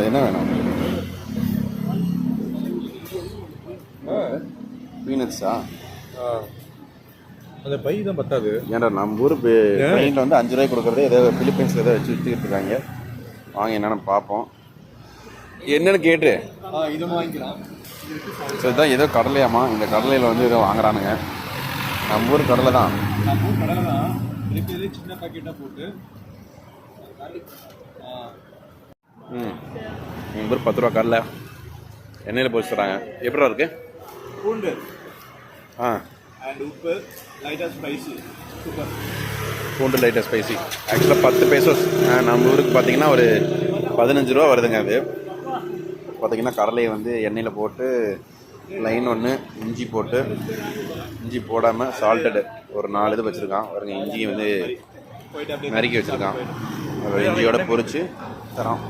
என்ன வேணும்? பீனட்ஸா? அந்த பை தான் பத்தாது. ஏன்டா நம்ம ஊர் ட்ரெயினில் வந்து 5 ரூபாய்க்கு கொடுக்குறதே ஏதோ பிலிப்பைன்ஸில் ஏதோ வச்சு விற்றுக்கிட்டு இருக்காங்க. வாங்க என்னென்னு பார்ப்போம். என்னென்னு கேட்டு இது வாங்கிக்கலாம். ஸோ இதுதான் ஏதோ கடலையாமா. இந்த கடலையில் வந்து ஏதோ வாங்குறானுங்க. நம்ம ஊர் கடலை தான். நம்ம ஊர் கடலை தான். இருக்கிறதே சின்ன பாக்கெட்டாக போட்டு எங்கள் ஊர் 10 ரூபா கடலை எண்ணெயில் போச்சு தராங்க. எப்படிடா இருக்கு? பூண்டு அண்ட் உப்பு லைட்டாக ஸ்பைசி. சூப்பர். பூண்டு லைட்டாக ஸ்பைசி. ஆக்சுவலாக 10 pesos. நம்ம ஊருக்கு பார்த்தீங்கன்னா ஒரு 15 ரூபா வருதுங்க. அது பார்த்தீங்கன்னா கடலையை வந்து எண்ணெயில் போட்டு லைன் ஒன்று இஞ்சி போட்டு, இஞ்சி போடாமல் சால்ட்டடு ஒரு 4 இது வச்சுருக்கான். பாருங்க, இஞ்சியை வந்து நறுக்கி வச்சுருக்கான். இஞ்சியோட பொரிச்சு தரோம்.